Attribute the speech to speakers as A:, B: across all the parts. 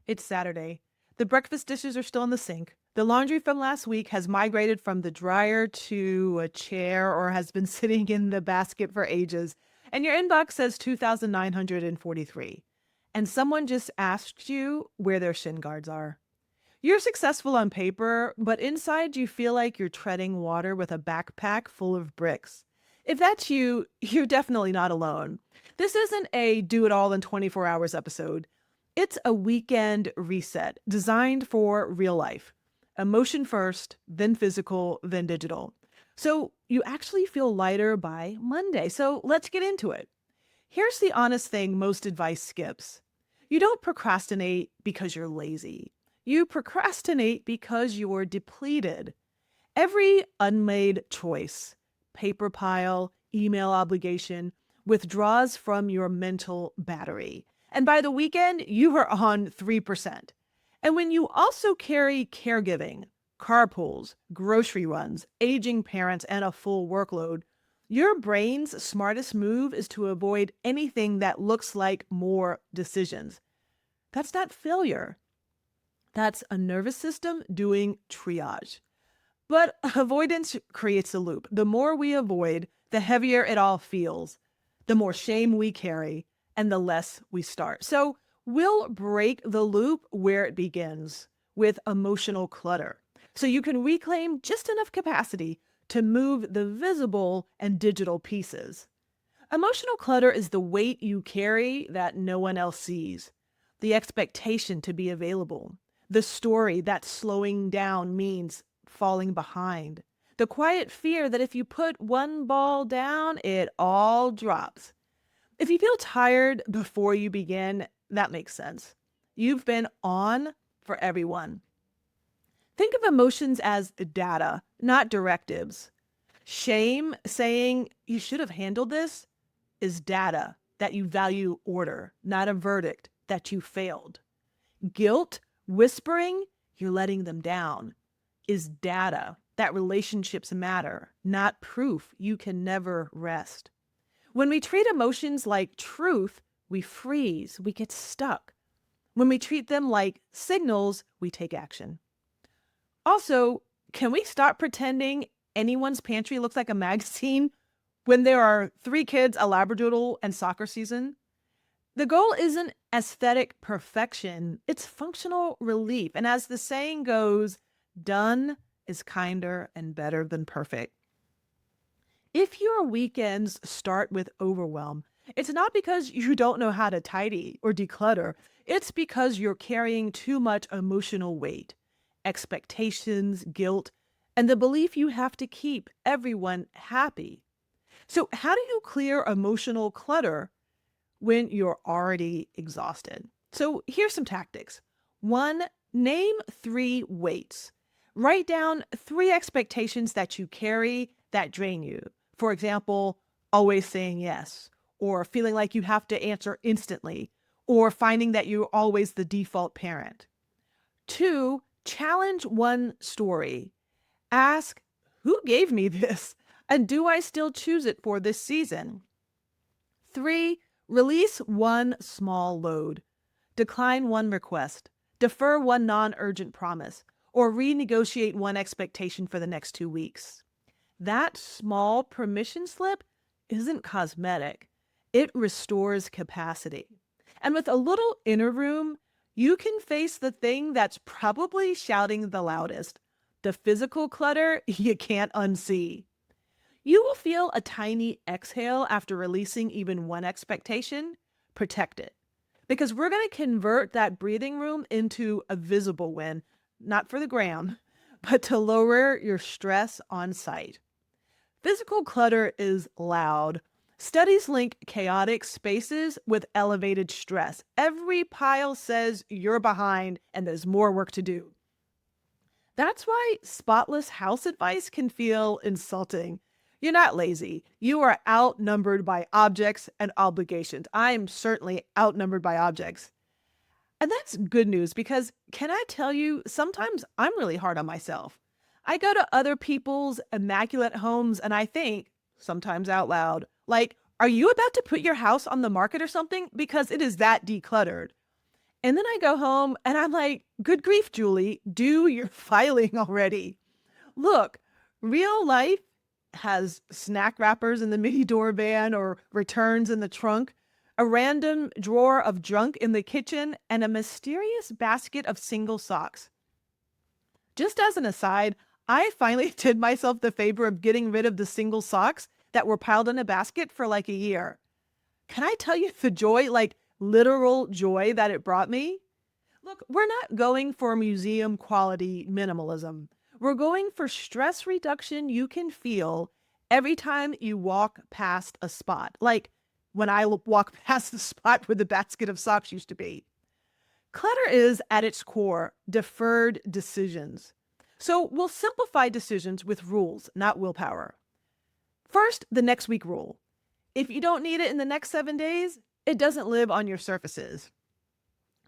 A: It's Saturday. The breakfast dishes are still in the sink. The laundry from last week has migrated from the dryer to a chair or has been sitting in the basket for ages. And your inbox says 2,943. And someone just asked you where their shin guards are. You're successful on paper, but inside you feel like you're treading water with a backpack full of bricks. If that's you, you're definitely not alone. This isn't a do it all in 24 hours episode. It's a weekend reset designed for real life. Emotion first, then physical, then digital. So you actually feel lighter by Monday. So let's get into it. Here's the honest thing most advice skips. You don't procrastinate because you're lazy. You procrastinate because you're depleted. Every unmade choice, paper pile, email obligation, withdraws from your mental battery. And by the weekend, you are on 3%. And when you also carry caregiving, carpools, grocery runs, aging parents, and a full workload, your brain's smartest move is to avoid anything that looks like more decisions. That's not failure. That's a nervous system doing triage. But avoidance creates a loop. The more we avoid, the heavier it all feels, the more shame we carry, and the less we start. So we'll break the loop where it begins with emotional clutter. So you can reclaim just enough capacity to move the visible and digital pieces. Emotional clutter is the weight you carry that no one else sees, the expectation to be available, the story that slowing down means falling behind, the quiet fear that if you put one ball down, it all drops. If you feel tired before you begin, that makes sense. You've been on for everyone. Think of emotions as data, not directives. Shame, saying you should have handled this, is data that you value order, not a verdict that you failed. Guilt, whispering you're letting them down, is data that relationships matter, not proof you can never rest. When we treat emotions like truth, we freeze, we get stuck. When we treat them like signals, we take action. Also, can we stop pretending anyone's pantry looks like a magazine when there are 3 kids, a labradoodle, and soccer season? The goal isn't aesthetic perfection, it's functional relief. And as the saying goes, done is kinder and better than perfect. If your weekends start with overwhelm, it's not because you don't know how to tidy or declutter. It's because you're carrying too much emotional weight, expectations, guilt, and the belief you have to keep everyone happy. So, how do you clear emotional clutter when you're already exhausted? So, here's some tactics. One, name 3 weights. Write down 3 expectations that you carry that drain you. For example, always saying yes, or feeling like you have to answer instantly, or finding that you're always the default parent. 2, challenge one story. Ask, who gave me this? And do I still choose it for this season? 3, release one small load. Decline one request. Defer one non-urgent promise, or renegotiate one expectation for the next 2 weeks. That small permission slip isn't cosmetic. It restores capacity. And with a little inner room, you can face the thing that's probably shouting the loudest, the physical clutter you can't unsee. You will feel a tiny exhale after releasing even one expectation. Protect it. Because we're going to convert that breathing room into a visible win, not for the gram, but to lower your stress on site. Physical clutter is loud. Studies link chaotic spaces with elevated stress. Every pile says you're behind and there's more work to do. That's why spotless house advice can feel insulting. You're not lazy. You are outnumbered by objects and obligations. I am certainly outnumbered by objects. And that's good news because can I tell you, sometimes I'm really hard on myself. I go to other people's immaculate homes and I think, sometimes out loud, like, are you about to put your house on the market or something? Because it is that decluttered. And then I go home and I'm like, good grief, Julie, do your filing already. Look, real life has snack wrappers in the mini door van or returns in the trunk, a random drawer of junk in the kitchen, and a mysterious basket of single socks. Just as an aside, I finally did myself the favor of getting rid of the single socks that were piled in a basket for like a year. Can I tell you the joy, like literal joy that it brought me? Look, we're not going for museum quality minimalism. We're going for stress reduction you can feel every time you walk past a spot. Like when I walk past the spot where the basket of socks used to be. Clutter is, at its core, deferred decisions. So we'll simplify decisions with rules, not willpower. First, the next week rule. If you don't need it in the next 7 days, it doesn't live on your surfaces.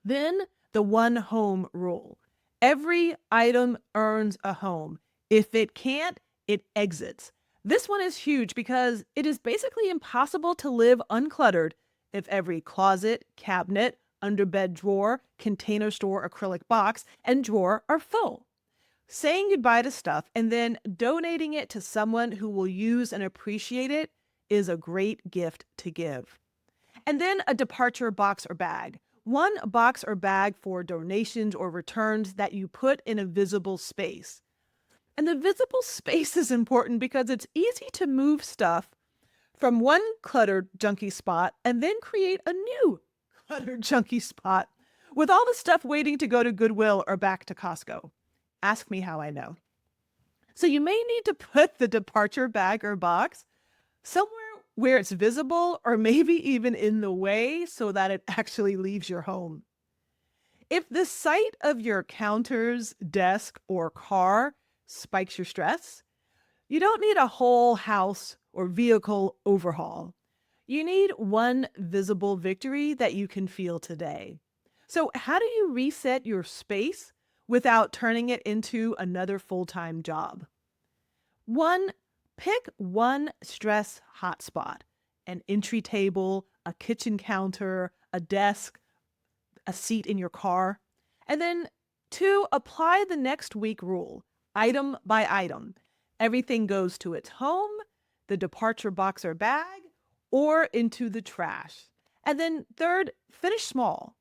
A: Then, the one home rule. Every item earns a home. If it can't, it exits. This one is huge because it is basically impossible to live uncluttered if every closet, cabinet, underbed drawer, container store acrylic box, and drawer are full. Saying goodbye to stuff and then donating it to someone who will use and appreciate it is a great gift to give. And then a departure box or bag. One box or bag for donations or returns that you put in a visible space. And the visible space is important because it's easy to move stuff from one cluttered junky spot and then create a new cluttered junky spot with all the stuff waiting to go to Goodwill or back to Costco. Ask me how I know. So you may need to put the departure bag or box somewhere where it's visible or maybe even in the way so that it actually leaves your home. If the sight of your counters, desk, or car spikes your stress, you don't need a whole house or vehicle overhaul. You need one visible victory that you can feel today. So how do you reset your space without turning it into another full-time job? One, pick one stress hotspot, an entry table, a kitchen counter, a desk, a seat in your car. And then two, apply the next week rule, item by item. Everything goes to its home, the departure box or bag, or into the trash. And then third, finish small.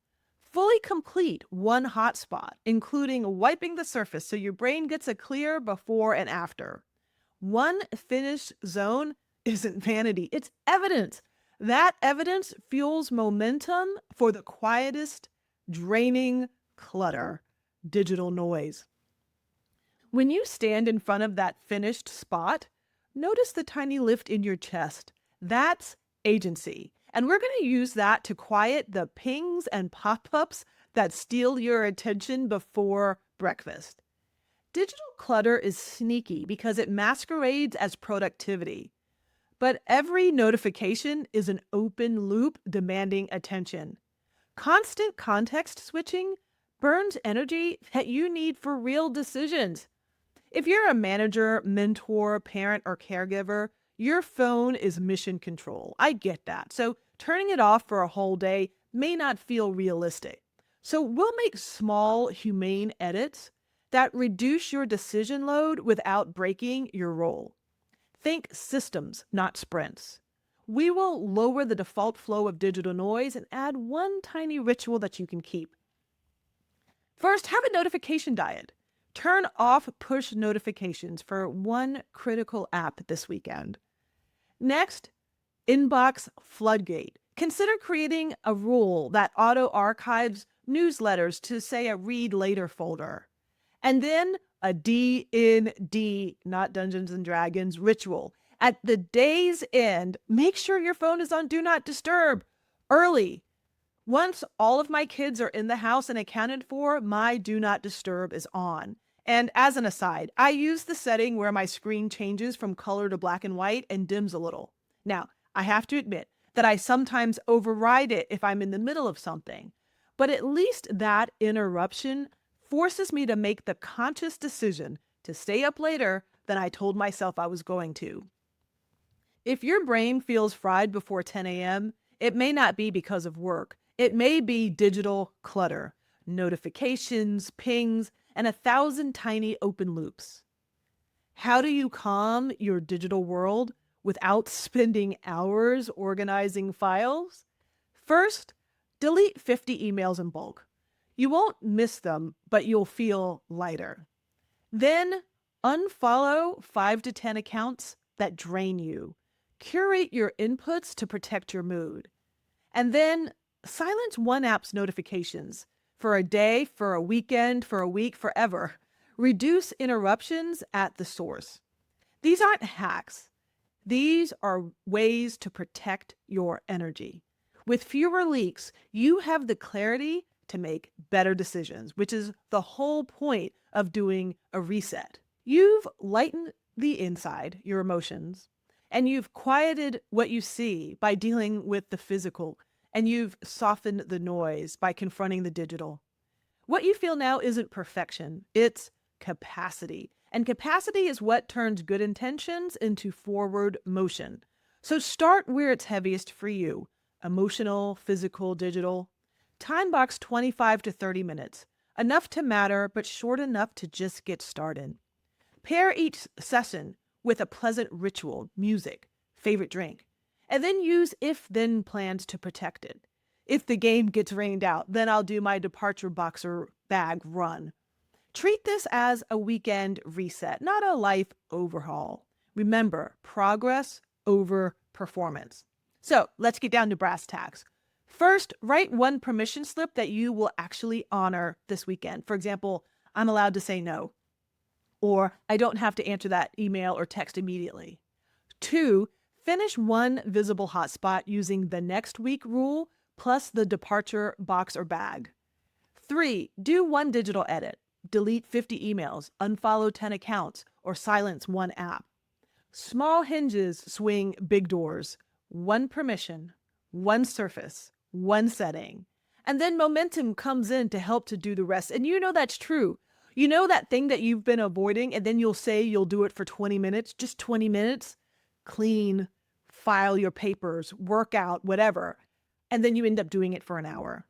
A: Fully complete one hotspot, including wiping the surface so your brain gets a clear before and after. One finished zone isn't vanity, it's evidence. That evidence fuels momentum for the quietest, draining clutter, digital noise. When you stand in front of that finished spot, notice the tiny lift in your chest. That's agency. And we're going to use that to quiet the pings and pop-ups that steal your attention before breakfast. Digital clutter is sneaky because it masquerades as productivity. But every notification is an open loop demanding attention. Constant context switching burns energy that you need for real decisions. If you're a manager, mentor, parent, or caregiver, your phone is mission control. I get that. So turning it off for a whole day may not feel realistic. So we'll make small, humane edits that reduce your decision load without breaking your role. Think systems, not sprints. We will lower the default flow of digital noise and add one tiny ritual that you can keep. First, have a notification diet. Turn off push notifications for one critical app this weekend. Next, inbox floodgate. Consider creating a rule that auto archives newsletters to, say, a read later folder. And then a D&D, not Dungeons and Dragons, ritual. At the day's end, make sure your phone is on Do Not Disturb early. Once all of my kids are in the house and accounted for, my Do Not Disturb is on. And as an aside, I use the setting where my screen changes from color to black and white and dims a little. Now, I have to admit that I sometimes override it if I'm in the middle of something, but at least that interruption forces me to make the conscious decision to stay up later than I told myself I was going to. If your brain feels fried before 10 a.m., it may not be because of work. It may be digital clutter, notifications, pings, and 1,000 tiny open loops. How do you calm your digital world without spending hours organizing files? First, delete 50 emails in bulk. You won't miss them, but you'll feel lighter. Then, unfollow 5 to 10 accounts that drain you. Curate your inputs to protect your mood. And then, silence one app's notifications for a day, for a weekend, for a week, forever. Reduce interruptions at the source. These aren't hacks. These are ways to protect your energy. With fewer leaks, you have the clarity to make better decisions, which is the whole point of doing a reset. You've lightened the inside, your emotions, and you've quieted what you see by dealing with the physical, and you've softened the noise by confronting the digital. What you feel now isn't perfection, it's capacity. And capacity is what turns good intentions into forward motion. So start where it's heaviest for you: emotional, physical, digital. Time box 25 to 30 minutes. Enough to matter, but short enough to just get started. Pair each session with a pleasant ritual, music, favorite drink, and then use if-then plans to protect it. If the game gets rained out, then I'll do my departure box or bag run. Treat this as a weekend reset, not a life overhaul. Remember, progress over performance. So let's get down to brass tacks. First, write one permission slip that you will actually honor this weekend. For example, I'm allowed to say no, or I don't have to answer that email or text immediately. 2, finish one visible hotspot using the next week rule plus the departure box or bag. 3, do one digital edit. Delete 50 emails, unfollow 10 accounts, or silence one app. Small hinges swing big doors. One permission, one surface, one setting. And then momentum comes in to help to do the rest. And you know that's true. You know that thing that you've been avoiding, and then you'll say you'll do it for 20 minutes, just 20 minutes. Clean, file your papers, work out, whatever. And then you end up doing it for an hour.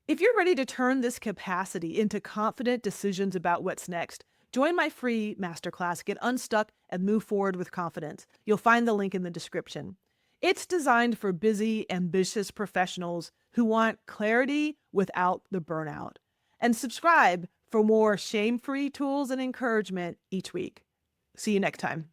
A: If you're ready to turn this capacity into confident decisions about what's next, join my free masterclass, Get Unstuck and Move Forward with Confidence. You'll find the link in the description. It's designed for busy, ambitious professionals who want clarity without the burnout. And subscribe for more shame-free tools and encouragement each week. See you next time.